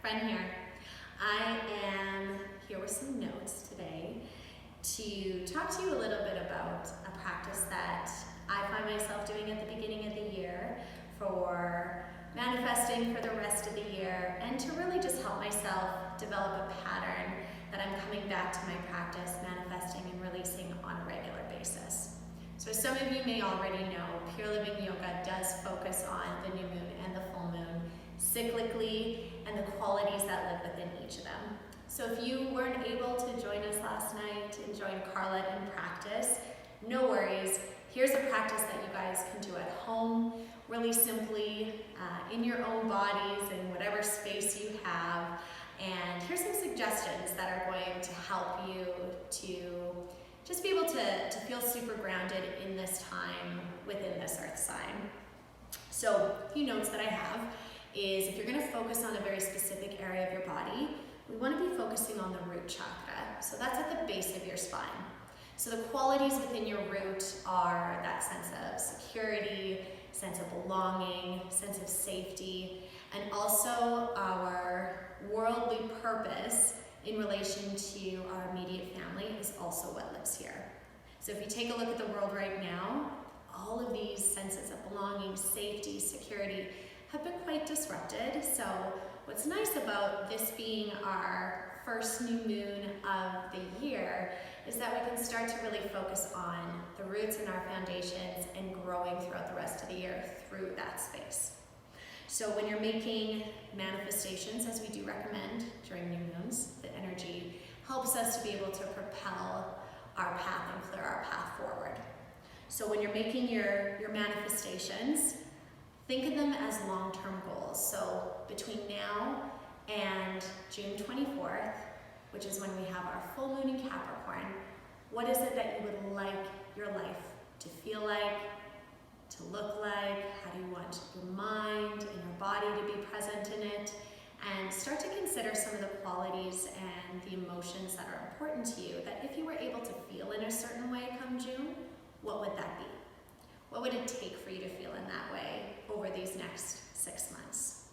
Brenna here. I am here with some notes today to talk to you a little bit about a practice that I find myself doing at the beginning of the year for manifesting for the rest of the year, and to really just help myself develop a pattern that I'm coming back to my practice, manifesting and releasing on a regular basis. So as some of you may already know, Pure Living Yoga does focus on the new moon and the full moon cyclically and the qualities that live within each of them. So if you weren't able to join us last night and join Carla in practice, no worries. Here's a practice that you guys can do at home, really simply in your own bodies in whatever space you have. And here's some suggestions that are going to help you to just be able to feel super grounded in this time within this earth sign. So a few notes that I have is, if you're going to focus on a very specific area of your body, we want to be focusing on the root chakra. So that's at the base of your spine. So the qualities within your root are that sense of security, sense of belonging, sense of safety, and also our worldly purpose in relation to our immediate family is also what lives here. So if you take a look at the world right now, all of these senses of belonging, safety, security have been quite disrupted. So what's nice about this being our first new moon of the year is that we can start to really focus on the roots and our foundations and growing throughout the rest of the year through that space. So when you're making manifestations, as we do recommend during new moons, the energy helps us to be able to propel our path and clear our path forward. So when you're making your manifestations, think of them as long-term goals. So between now and June 24th, which is when we have our full moon in Capricorn, what is it that you would like your life to feel like, to look like? How do you want your mind and your body to be present in it? And start to consider some of the qualities and the emotions that are important to you, that if you were able to feel in a certain way come June, what would that be? What would it take for you to feel in that way over these next 6 months?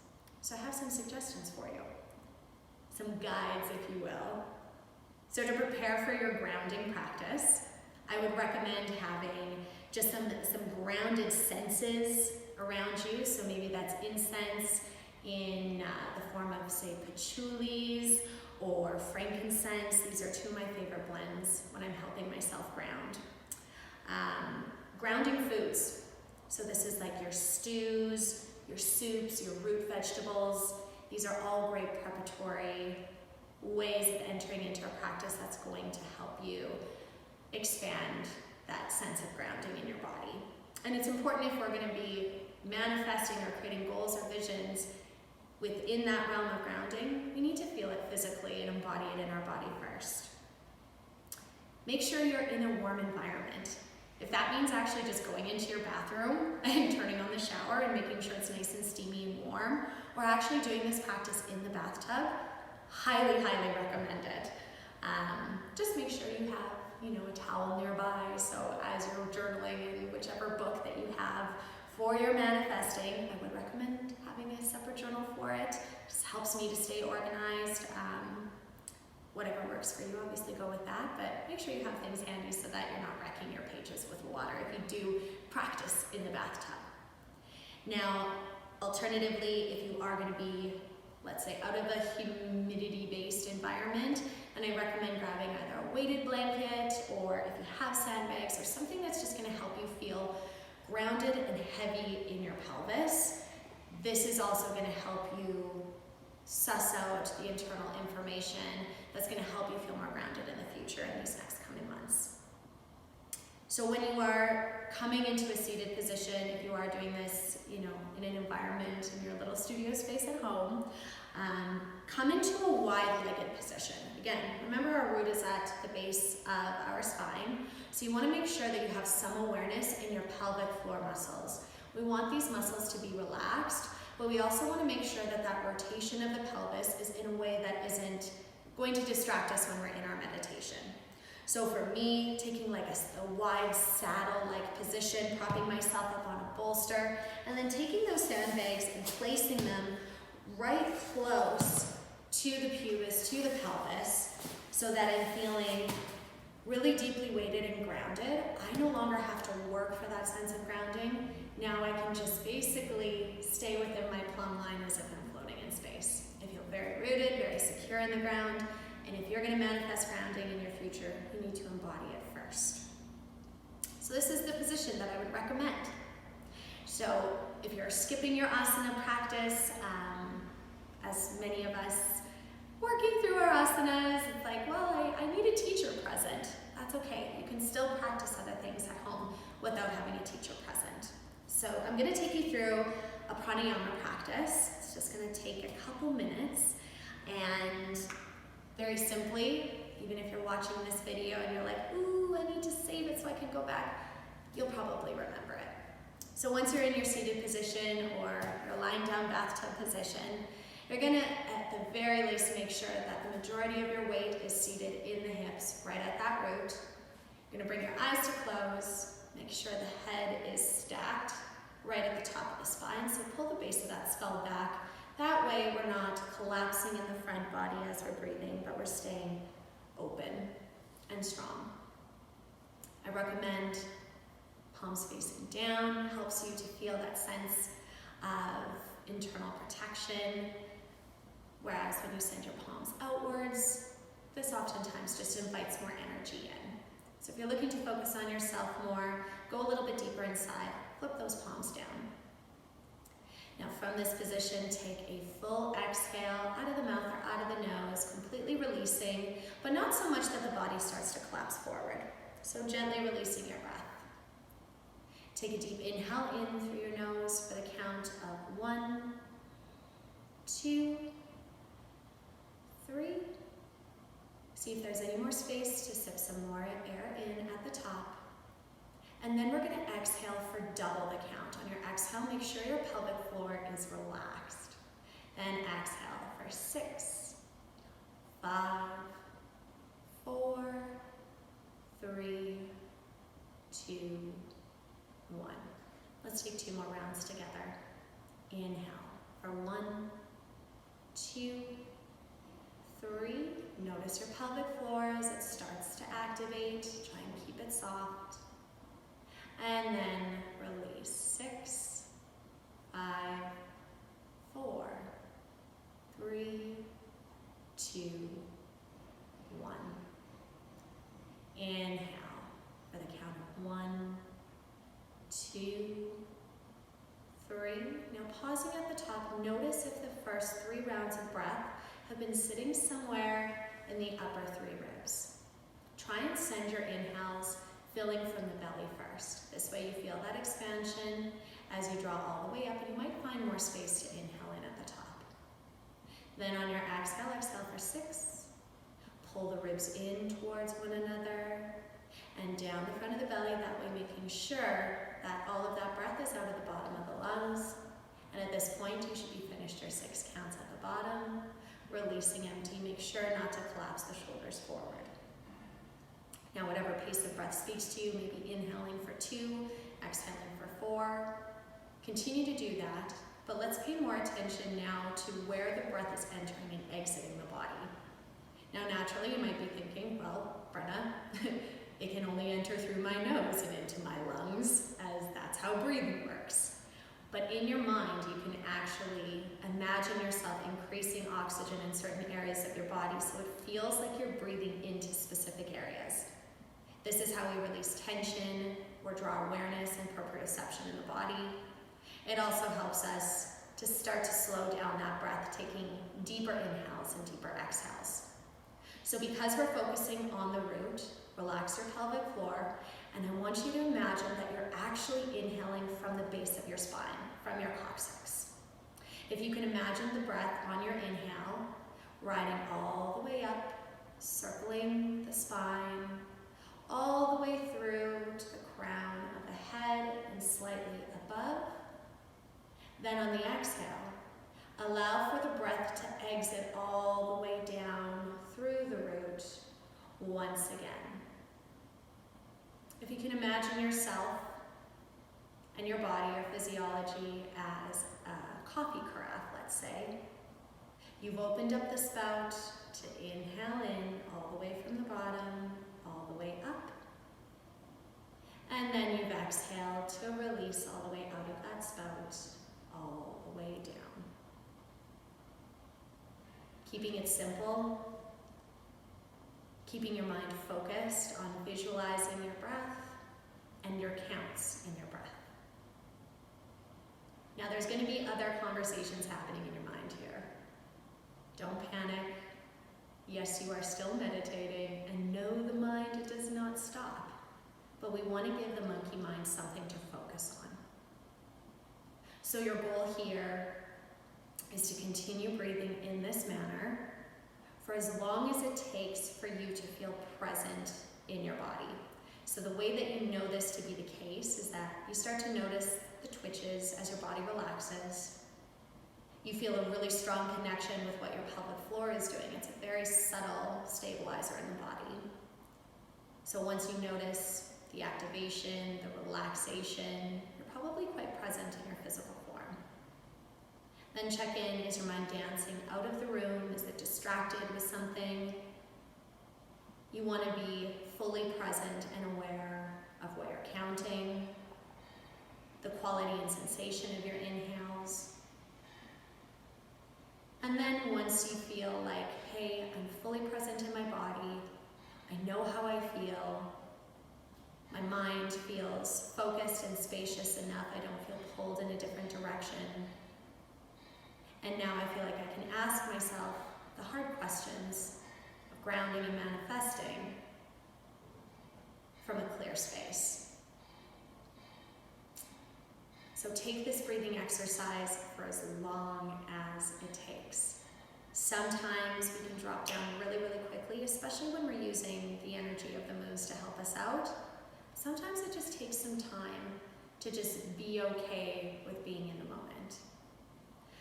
So I have some suggestions for you, some guides, if you will. So to prepare for your grounding practice, I would recommend having just some grounded senses around you. So maybe that's incense in the form of, say, patchouli or frankincense. These are two of my favorite blends when I'm helping myself ground. Grounding foods. So this is like your stews, your soups, your root vegetables. These are all great preparatory ways of entering into a practice that's going to help you expand that sense of grounding in your body. And it's important, if we're going to be manifesting or creating goals or visions within that realm of grounding, we need to feel it physically and embody it in our body first. Make sure you're in a warm environment. If that means actually just going into your bathroom and turning on the shower and making sure it's nice and steamy and warm, or actually doing this practice in the bathtub, highly, highly recommended. Just make sure you have, a towel nearby, so as you're journaling in whichever book that you have for your manifesting, I would recommend having a separate journal for it. It just helps me to stay organized. Whatever works for you, obviously go with that, but make sure you have things handy so that you're not wrecking your pages with water if you do practice in the bathtub. Now, alternatively, if you are going to be, let's say, out of a humidity-based environment, then I recommend grabbing either a weighted blanket, or if you have sandbags, or something that's just going to help you feel grounded and heavy in your pelvis. This is also going to help you suss out the internal information that's going to help you feel more grounded in the future in these next coming months. So when you are coming into a seated position, if you are doing this, in an environment in your little studio space at home, come into a wide-legged position. Again, remember our root is at the base of our spine, so you want to make sure that you have some awareness in your pelvic floor muscles. We want these muscles to be relaxed, but we also want to make sure that that rotation of the pelvis is in a way that isn't going to distract us when we're in our meditation. So for me, taking like a wide saddle-like position, propping myself up on a bolster, and then taking those sandbags and placing them right close so that I'm feeling really deeply weighted and grounded. I no longer have to work for that sense of grounding. Now I can just basically stay within my plumb line as if I'm floating in space. I feel very rooted, very secure in the ground, and if you're going to manifest grounding in your future, you need to embody it first. So this is the position that I would recommend. So if you're skipping your asana practice, as many of us working through our asanas, it's like, well, I need a teacher present. That's okay. You can still practice other things at home without having a teacher present. So I'm going to take you through a pranayama practice. It's just going to take a couple minutes, and very simply, even if you're watching this video and you're like, ooh, I need to save it so I can go back, you'll probably remember it. So once you're in your seated position or your lying down bathtub position, you're going to, at the very least, make sure that the majority of your weight is seated in the hips, right at that root. You're going to bring your eyes to close, make sure the head is stacked right at the top of the spine, so pull the base of that skull back. That way we're not collapsing in the front body as we're breathing, but we're staying open and strong. I recommend palms facing down, helps you to feel that sense of internal protection, whereas when you send your palms outwards, this oftentimes just invites more energy in. So if you're looking to focus on yourself more, go a little bit deeper inside, flip those palms down. Now from this position, take a full exhale out of the mouth or out of the nose, completely releasing, but not so much that the body starts to collapse forward. So gently releasing your breath. Take a deep inhale in through your nose for the count of 1, 2, 3. See if there's any more space to sip some more air in at the top. And then we're going to exhale for double the count. On your exhale, make sure your pelvic floor is relaxed. Then exhale for 6, 5, 4, 3, 2, 1. Let's take 2 more rounds together. Inhale for 1, 2, 3. Notice your pelvic floor as it starts to activate. Try and keep it soft. And then release. 6, 5, 4, 3, 2, 1. Inhale for the count of 1, 2, 3. Now pausing at the top, notice if the first 3 rounds of breath have been sitting somewhere in the upper 3 ribs. Try and send your inhales filling from the belly first. This way you feel that expansion as you draw all the way up, and you might find more space to inhale in at the top. Then on your exhale, exhale for 6. Pull the ribs in towards one another and down the front of the belly, that way making sure that all of that breath is out of the bottom of the lungs. And at this point, you should be finished your 6 counts at the bottom. Releasing empty, make sure not to collapse the shoulders forward. Now, whatever pace of breath speaks to you, maybe inhaling for 2, exhaling for 4. Continue to do that, but let's pay more attention now to where the breath is entering and exiting the body. Now, naturally, you might be thinking, well, Brenna, it can only enter through my nose and into my lungs, as that's how breathing works. But in your mind, you can actually imagine yourself increasing oxygen in certain areas of your body so it feels like you're breathing into specific areas. This is how we release tension or draw awareness and proprioception in the body. It also helps us to start to slow down that breath, taking deeper inhales and deeper exhales. So because we're focusing on the root, relax your pelvic floor, and I want you to imagine that you're actually inhaling from the base of your spine, from your coccyx. If you can imagine the breath on your inhale, riding all the way up, circling the spine, all the way through to the crown of the head and slightly above. Then on the exhale, allow for the breath to exit all the way down through the root once again. If you can imagine yourself and your body or physiology as a coffee carafe, let's say. You've opened up the spout, to inhale in all the way from the bottom, all the way up. And then you've exhaled to release all the way out of that spout, all the way down. Keeping it simple, keeping your mind focused on visualizing your breath and your counts in your breath. Now there's going to be other conversations happening in your mind here. Don't panic. Yes, you are still meditating, and no, the mind does not stop. But we want to give the monkey mind something to focus on. So your goal here is to continue breathing in this manner for as long as it takes for you to feel present in your body. So the way that you know this to be the case is that you start to notice the twitches as your body relaxes. You feel a really strong connection with what your pelvic floor is doing. It's a very subtle stabilizer in the body. So once you notice the activation, the relaxation, you're probably quite present in your physical form. Then check in, is your mind dancing out of the room? Is it distracted with something? You want to be fully present and aware of what you're counting, the quality and sensation of your inhales. And then once you feel like, hey, I'm fully present in my body, I know how I feel, my mind feels focused and spacious enough, I don't feel pulled in a different direction. And now I feel like I can ask myself the hard questions of grounding and manifesting from a clear space. So take this breathing exercise for as long as it takes. Sometimes we can drop down really, really quickly, especially when we're using the energy of the moons to help us out. Sometimes it just takes some time to just be okay with being in the moment.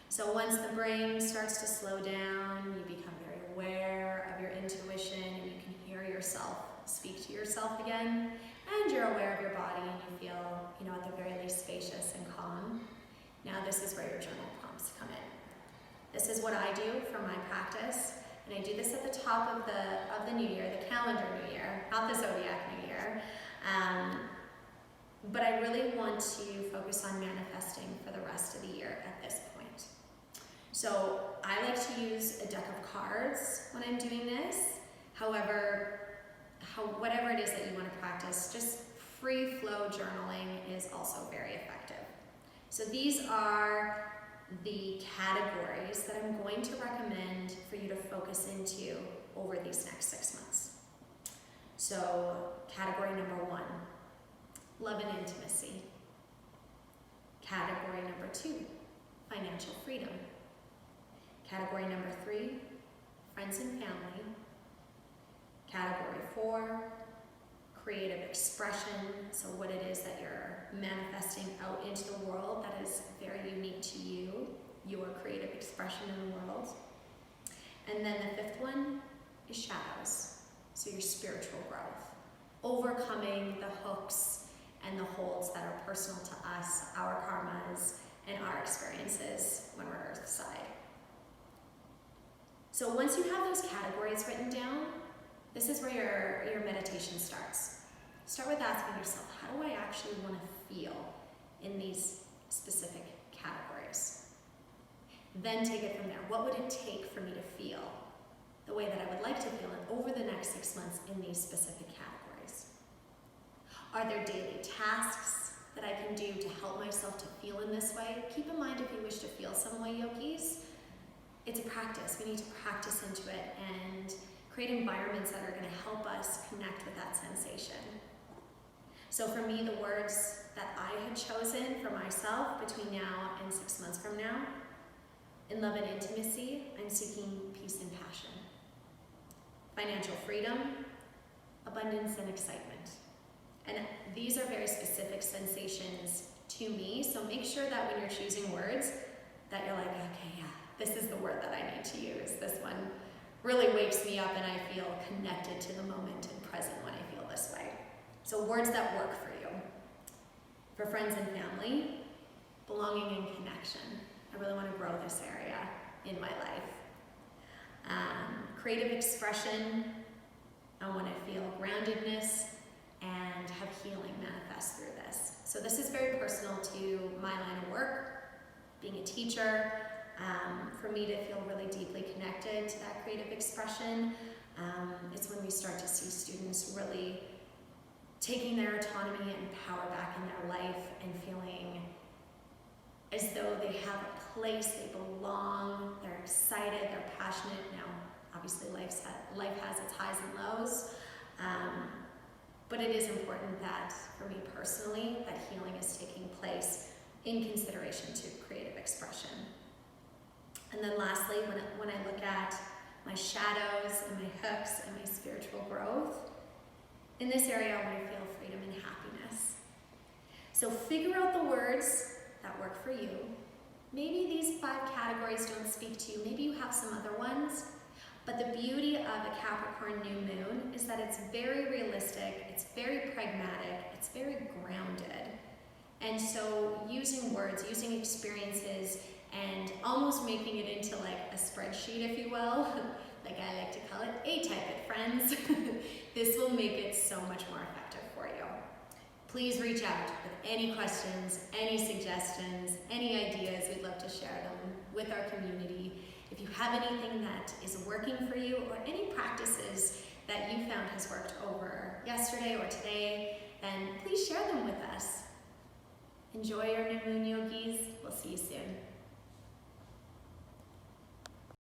So once the brain starts to slow down, you become very aware of your intuition, and you can hear yourself speak to yourself again, and you're aware of your body, and you feel, at the very least spacious and calm. Now this is where your journal prompts come in. This is what I do for my practice, and I do this at the top of the new year, the calendar new year, not the zodiac new year. But I really want to focus on manifesting for the rest of the year at this point. So I like to use a deck of cards when I'm doing this. However, whatever it is that you want to practice, just free flow journaling is also very effective. So these are the categories that I'm going to recommend for you to focus into over these next 6 months. So category number 1, love and intimacy. Category number 2, financial freedom. Category number 3, friends and family. Category 4, creative expression. So what it is that you're manifesting out into the world that is very unique to you, your creative expression in the world. And then the 5th one is shadows. So your spiritual growth, overcoming the hooks and the holds that are personal to us, our karmas, and our experiences when we're earthside. So once you have those categories written down, this is where your meditation starts. Start with asking yourself, how do I actually want to feel in these specific categories? Then take it from there. What would it take for me to feel the way that I would like to feel it over the next 6 months in these specific categories? Are there daily tasks that I can do to help myself to feel in this way? Keep in mind, if you wish to feel some way, yogis, it's a practice. We need to practice into it and create environments that are going to help us connect with that sensation. So for me, the words that I had chosen for myself between now and 6 months from now, in love and intimacy, I'm seeking peace and passion. Financial freedom, abundance and excitement. And these are very specific sensations to me, so make sure that when you're choosing words, that you're like, okay, yeah, this is the word that I need to use. This one really wakes me up and I feel connected to the moment and present when I feel this way. So words that work for you. For friends and family, belonging and connection. I really want to grow this area in my life. Creative expression, I want to feel groundedness and have healing manifest through this. So this is very personal to my line of work, being a teacher. For me to feel really deeply connected to that creative expression, it's when we start to see students really taking their autonomy and power back in their life and feeling as though they have a place, they belong, they're excited, they're passionate. Now, obviously life has its highs and lows, but it is important that, for me personally, that healing is taking place in consideration to creative expression. And then lastly, when I look at my shadows and my hooks and my spiritual growth, in this area I want to feel freedom and happiness. So figure out the words that work for you. Maybe these 5 categories don't speak to you, maybe you have some other ones, but the beauty of a Capricorn new moon is that it's very realistic, it's very pragmatic, it's very grounded. And so using words, using experiences, and almost making it into like a spreadsheet, if you will, like I like to call it, A-type it, friends. This will make it so much more effective for you. Please reach out with any questions, any suggestions, any ideas. We'd love to share them with our community. If you have anything that is working for you or any practices that you found has worked over yesterday or today, then please share them with us. Enjoy your new moon, yogis. We'll see you soon.